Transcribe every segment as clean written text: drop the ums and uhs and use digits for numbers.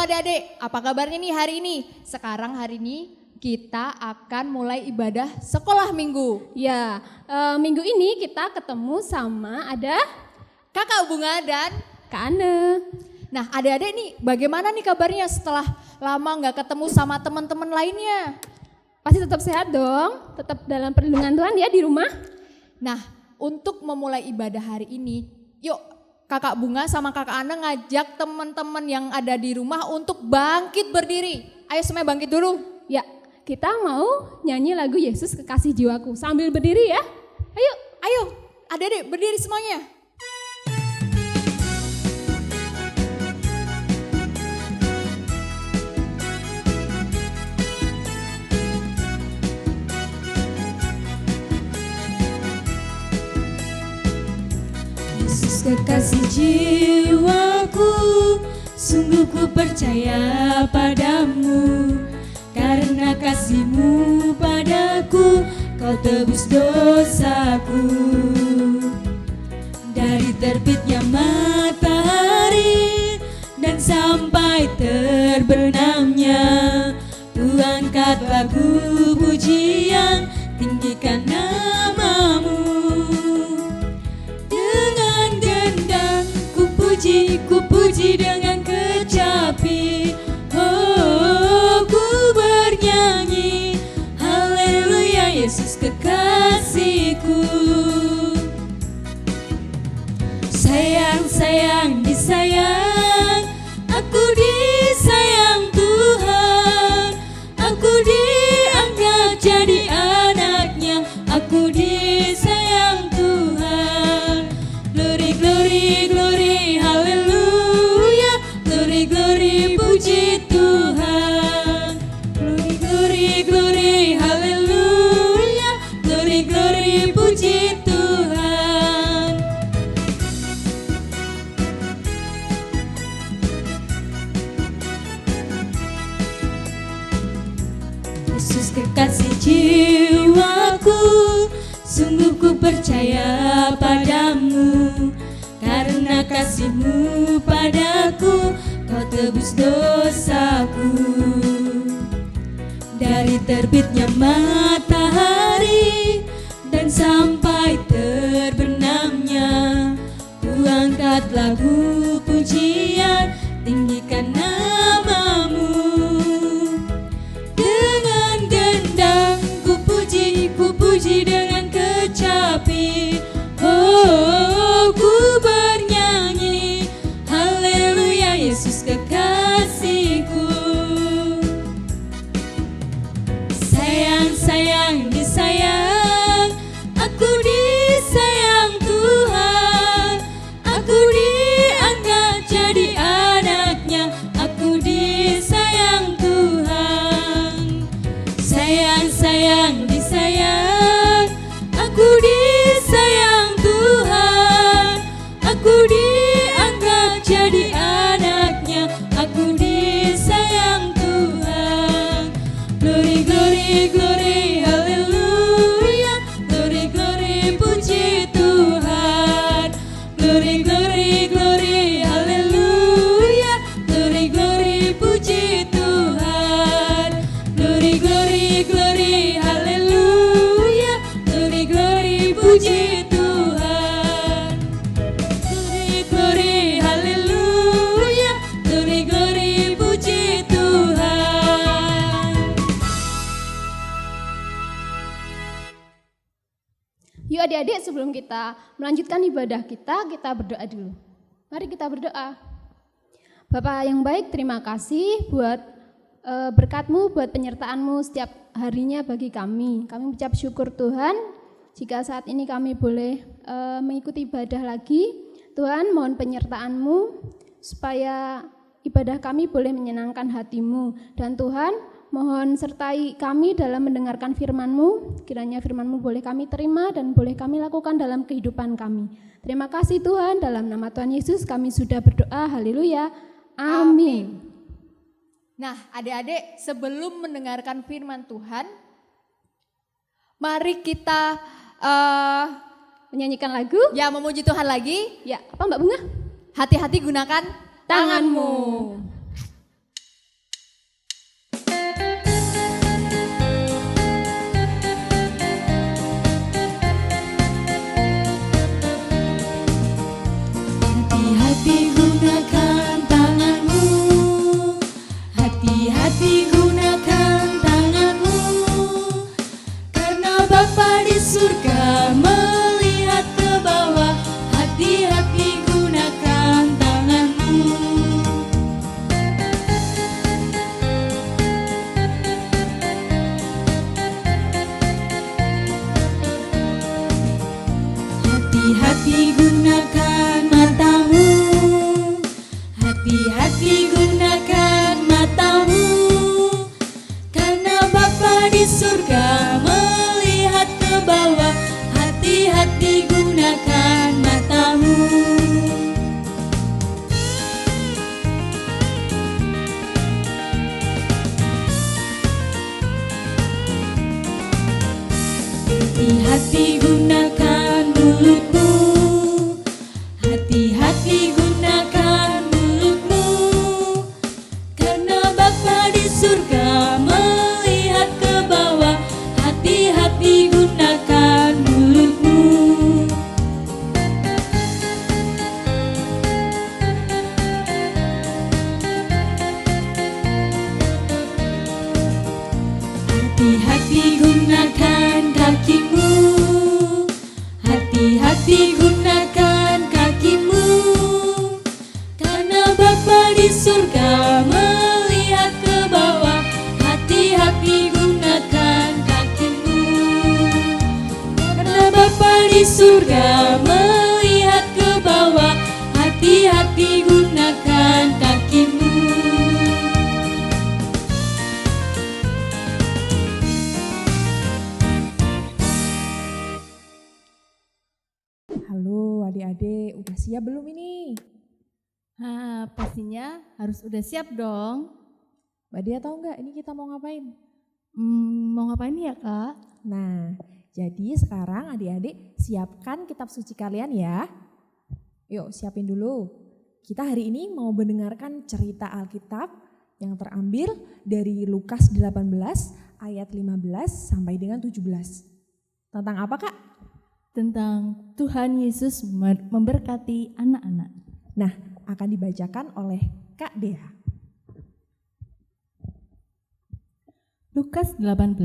adik-adik, apa kabarnya nih hari ini? Sekarang hari ini kita akan mulai ibadah sekolah minggu. Ya, minggu ini kita ketemu sama ada Kakak Bunga dan Kak Ane. Nah adik-adik nih bagaimana nih kabarnya setelah lama gak ketemu sama teman-teman lainnya? Pasti tetap sehat dong, tetap dalam perlindungan Tuhan ya di rumah. Nah untuk memulai ibadah hari ini, yuk Kakak Bunga sama Kakak Ana ngajak teman-teman yang ada di rumah untuk bangkit berdiri. Ayo semuanya bangkit dulu. Ya, kita mau nyanyi lagu Yesus Kekasih Jiwaku sambil berdiri ya. Ayo adik-adik berdiri semuanya. Yesus kekasih jiwaku, sungguh ku percaya padamu. Karena kasih-Mu padaku, Kau tebus dosaku. Dari terbitnya matahari dan sampai terbenamnya, Ku angkat lagu pujian, tinggikan nama-Mu. Dengan gendang ku puji dengan kecapi. Oh, ku bernyanyi, haleluya Yesus kekasihku. Sayang, sayang, disayang, aku disayang Tuhan. Aku dianggap jadi anaknya, aku disayang Tuhan. Glory, glory, glory, haleluya. Glory, glory, puji Tuhan. Glory, glory, glory, haleluya. Glory, glory, puji Tuhan. Yesus kekasih jiwaku, sungguh ku percaya padamu. Karena kasih-Mu padaku, Kau tebus dosaku. Dari terbitnya matahari dan sampai terbenamnya, ku angkat lagu pujian, tinggikan nama-Mu. Dengan gendang ku puji dengan kecapi. Oh, ku bernyanyi, haleluya Yesus kekasihku. Sayang, sayang, disayang, aku disayang Tuhan. Aku dianggap jadi anaknya, aku disayang Tuhan. Sayang, sayang, disayang, aku disayang Tuhan. Aku dianggap jadi anaknya, aku disayang Tuhan. Glory, glory, glory, haleluya. Glory, glory, puji Tuhan. Glory, glory, glory, haleluya. Glory, glory, puji Tuhan. Glory, glory, glory, haleluya. Glory, glory, puji Tuhan. Glory, glory, haleluya. Glory, glory, puji Tuhan. Yuk adik-adik, sebelum kita melanjutkan ibadah kita berdoa dulu. Mari kita berdoa. Bapak yang baik, terima kasih buat berkat-Mu, buat penyertaan-Mu setiap harinya bagi kami. Kami ucap syukur Tuhan, jika saat ini kami boleh mengikuti ibadah lagi. Tuhan, mohon penyertaan-Mu supaya ibadah kami boleh menyenangkan hati-Mu. Dan Tuhan, mohon sertai kami dalam mendengarkan firman-Mu. Kiranya firman-Mu boleh kami terima dan boleh kami lakukan dalam kehidupan kami. Terima kasih Tuhan, dalam nama Tuhan Yesus kami sudah berdoa. Haleluya. Amin. Nah adik-adik sebelum mendengarkan firman Tuhan, mari kita Menyanyikan lagu. ya memuji Tuhan lagi. Ya, apa Mbak Bunga? Hati-hati gunakan tanganmu. surga melihat ke bawah, hati-hati gunakan tanganmu. Hati-hati gunakan matamu, hati-hati gunakan matamu, karena Bapa di surga melihat ke bawah, hati-hati gunakan matamu. Hati-hati gunakan mulutmu, hati-hati gunakan mulutmu, karena Bapa di surga melihat ke bawah, hati-hati gunakan mulutmu. Hati-hati gunakan kakimu, hati-hati gunakan kakimu, karena Bapa di surga melihat ke bawah, hati-hati gunakan kakimu, karena Bapa di surga melihat ke bawah, hati-hati gunakan kakimu. Halo adik-adik, udah siap belum ini? Pastinya harus udah siap dong. Mbak Dia tahu nggak ini kita mau ngapain? Mau ngapain ya Kak? Nah, jadi sekarang adik-adik siapkan kitab suci kalian ya. Yuk siapin dulu. Kita hari ini mau mendengarkan cerita Alkitab yang terambil dari Lukas 18 ayat 15 sampai dengan 17. Tentang apa Kak? Tentang Tuhan Yesus memberkati anak-anak. Nah, akan dibacakan oleh Kak Dea. Lukas 18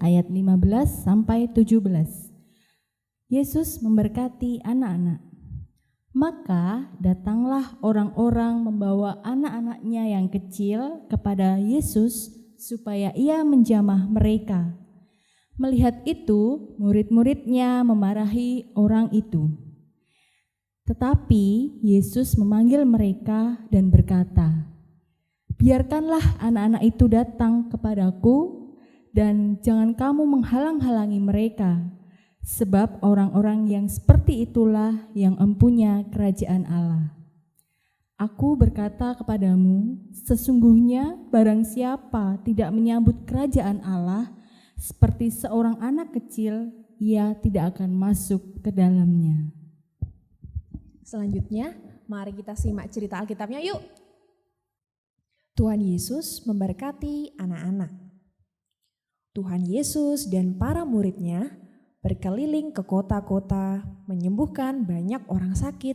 ayat 15 sampai 17. Yesus memberkati anak-anak. Maka datanglah orang-orang membawa anak-anaknya yang kecil kepada Yesus supaya ia menjamah mereka. Melihat itu, murid-muridnya memarahi orang itu. Tetapi Yesus memanggil mereka dan berkata, "Biarkanlah anak-anak itu datang kepadaku dan jangan kamu menghalang-halangi mereka, sebab orang-orang yang seperti itulah yang empunya kerajaan Allah. Aku berkata kepadamu, sesungguhnya barang siapa tidak menyambut kerajaan Allah seperti seorang anak kecil, ia tidak akan masuk ke dalamnya." Selanjutnya, mari kita simak cerita Alkitabnya yuk. Tuhan Yesus memberkati anak-anak. Tuhan Yesus dan para muridnya berkeliling ke kota-kota menyembuhkan banyak orang sakit.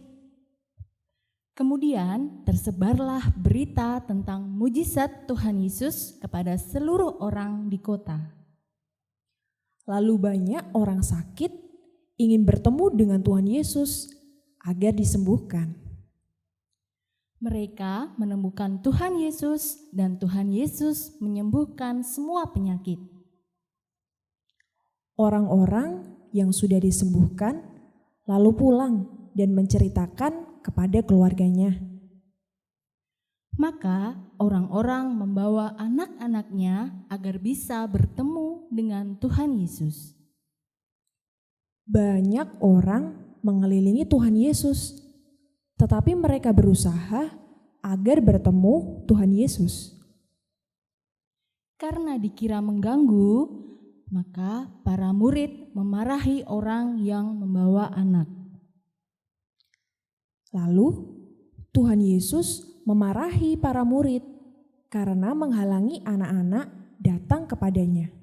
Kemudian tersebarlah berita tentang mujizat Tuhan Yesus kepada seluruh orang di kota. Lalu banyak orang sakit ingin bertemu dengan Tuhan Yesus agar disembuhkan. Mereka menemukan Tuhan Yesus dan Tuhan Yesus menyembuhkan semua penyakit. Orang-orang yang sudah disembuhkan lalu pulang dan menceritakan kepada keluarganya. Maka orang-orang membawa anak-anaknya agar bisa bertemu dengan Tuhan Yesus. Banyak orang mengelilingi Tuhan Yesus, tetapi mereka berusaha agar bertemu Tuhan Yesus. Karena dikira mengganggu, maka para murid memarahi orang yang membawa anak. Lalu Tuhan Yesus memarahi para murid karena menghalangi anak-anak datang kepadanya.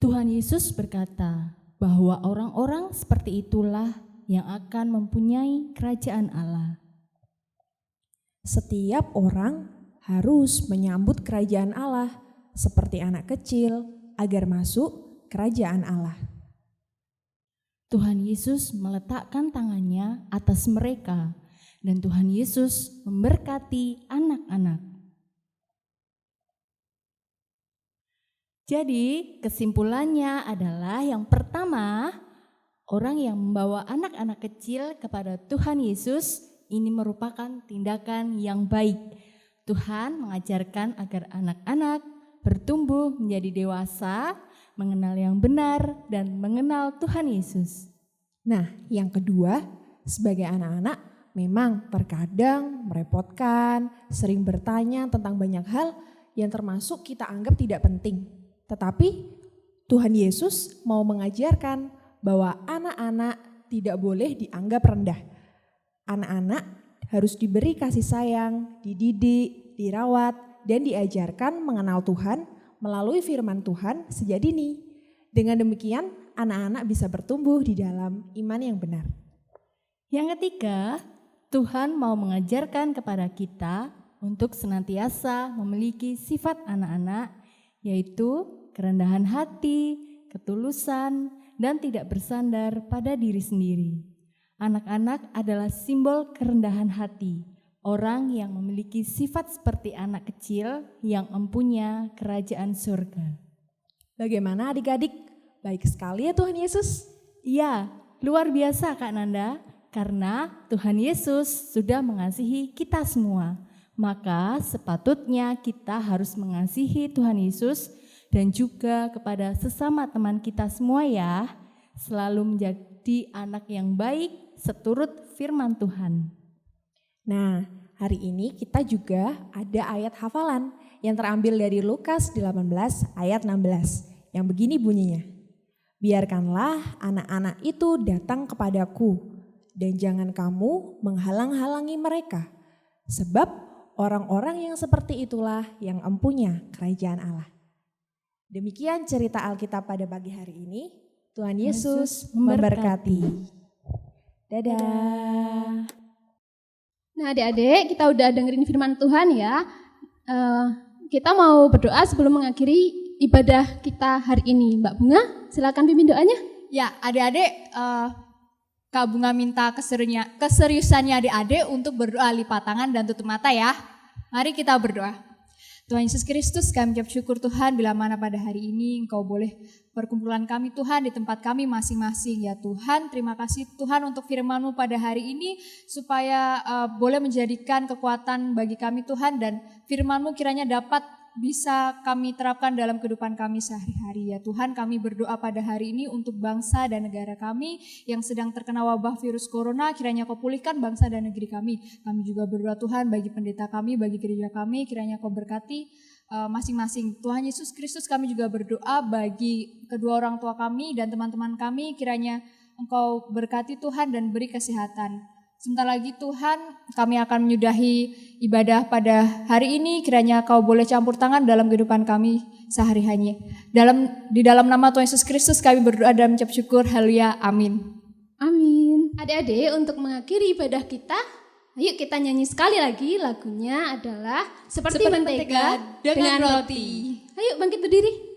Tuhan Yesus berkata bahwa orang-orang seperti itulah yang akan mempunyai kerajaan Allah. Setiap orang harus menyambut kerajaan Allah seperti anak kecil agar masuk kerajaan Allah. Tuhan Yesus meletakkan tangannya atas mereka dan Tuhan Yesus memberkati anak-anak. Jadi kesimpulannya adalah yang pertama, orang yang membawa anak-anak kecil kepada Tuhan Yesus ini merupakan tindakan yang baik. Tuhan mengajarkan agar anak-anak bertumbuh menjadi dewasa, mengenal yang benar dan mengenal Tuhan Yesus. Nah, yang kedua, sebagai anak-anak memang terkadang merepotkan, sering bertanya tentang banyak hal yang termasuk kita anggap tidak penting. Tetapi Tuhan Yesus mau mengajarkan bahwa anak-anak tidak boleh dianggap rendah. Anak-anak harus diberi kasih sayang, dididik, dirawat, dan diajarkan mengenal Tuhan melalui firman Tuhan sejak dini. Dengan demikian, anak-anak bisa bertumbuh di dalam iman yang benar. Yang ketiga, Tuhan mau mengajarkan kepada kita untuk senantiasa memiliki sifat anak-anak, yaitu kerendahan hati, ketulusan, dan tidak bersandar pada diri sendiri. Anak-anak adalah simbol kerendahan hati, orang yang memiliki sifat seperti anak kecil yang empunya kerajaan surga. Bagaimana adik-adik? Baik sekali ya Tuhan Yesus? Iya, luar biasa Kak Nanda, karena Tuhan Yesus sudah mengasihi kita semua. Maka sepatutnya kita harus mengasihi Tuhan Yesus dan juga kepada sesama teman kita semua ya. Selalu menjadi anak yang baik seturut firman Tuhan. Nah, hari ini kita juga ada ayat hafalan yang terambil dari Lukas 18 ayat 16 yang begini bunyinya. Biarkanlah anak-anak itu datang kepadaku dan jangan kamu menghalang-halangi mereka. Sebab orang-orang yang seperti itulah yang empunya kerajaan Allah. Demikian cerita Alkitab pada pagi hari ini. Tuhan Yesus memberkati. Dadah. Nah adik-adik, kita udah dengerin firman Tuhan ya. Kita mau berdoa sebelum mengakhiri ibadah kita hari ini. Mbak Bunga, silakan pimpin doanya. Ya, adik-adik, Kak Bunga minta keseriusannya adik-adik untuk berdoa lipat tangan dan tutup mata ya. Mari kita berdoa. Tuhan Yesus Kristus, kami ucap syukur Tuhan bila mana pada hari ini Engkau boleh perkumpulan kami Tuhan di tempat kami masing-masing. Ya Tuhan, terima kasih Tuhan untuk firman-Mu pada hari ini supaya boleh menjadikan kekuatan bagi kami Tuhan dan firman-Mu kiranya dapat bisa kami terapkan dalam kehidupan kami sehari-hari. Ya Tuhan, kami berdoa pada hari ini untuk bangsa dan negara kami yang sedang terkena wabah virus corona, kiranya Kau pulihkan bangsa dan negeri kami. Kami juga berdoa Tuhan bagi pendeta kami, bagi gereja kami, kiranya Kau berkati masing-masing. Tuhan Yesus Kristus, kami juga berdoa bagi kedua orang tua kami dan teman-teman kami, kiranya Engkau berkati Tuhan dan beri kesehatan. Sebentar lagi Tuhan, kami akan menyudahi ibadah pada hari ini. Kiranya Kau boleh campur tangan dalam kehidupan kami sehari-hari. Di dalam nama Tuhan Yesus Kristus kami berdoa dan mengucap syukur. Haleluya. Amin. Amin. Adik-adik, untuk mengakhiri ibadah kita, ayo kita nyanyi sekali lagi. Lagunya adalah Seperti Mentega dengan Roti. Ayo bangkit berdiri.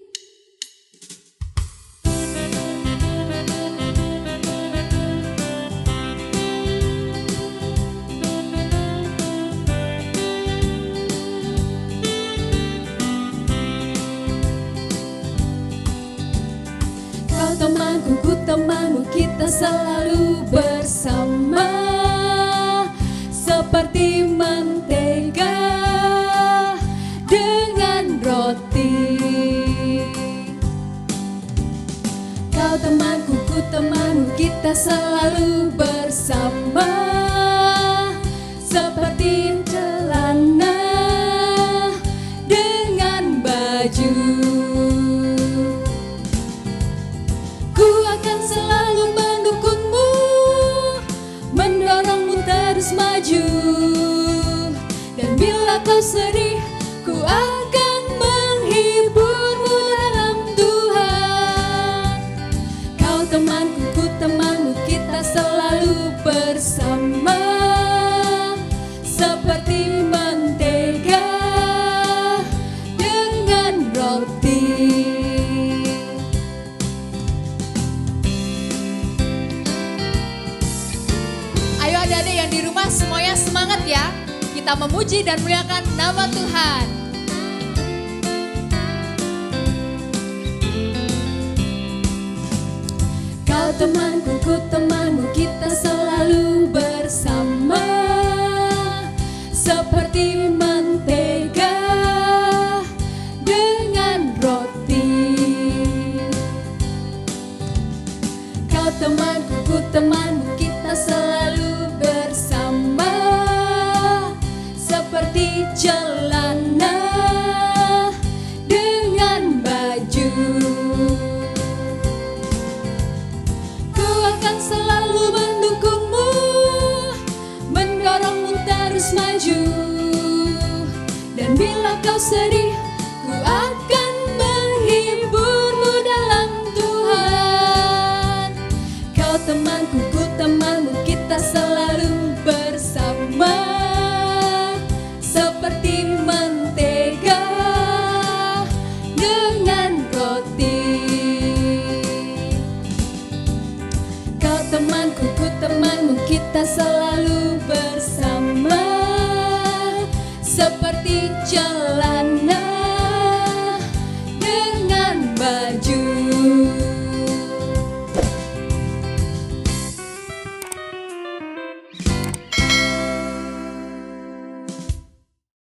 Temanku, ku temanmu, kita selalu bersama seperti mentega dengan roti. Kau temanku, ku temanmu, kita selalu bersama seperti celana dengan baju. Selalu mendukungmu, mendorongmu terus maju. Dan bila kau sedih, ku akan menghiburmu dalam Tuhan. Kau temanku, ku temanmu, kita selalu bersama seperti mentega dengan roti. yang di rumah semuanya semangat ya. Kita memuji dan muliakan nama Tuhan. Kau temanku, ku temanmu, kita selalu bersama. Seperti mentega dengan roti. Kau temanku, ku temanmu, kita selalu bersama. Seperti celana dengan baju. Ku akan selalu mendukungmu, mendorongmu terus maju. Dan bila kau sedih, ku akan menghiburmu dalam Tuhan. Kau temanku, ku temanmu, kita selalu bersama. Seperti mentega dengan roti. Kau temanku, ku temanmu, kita selalu bersama. Seperti celana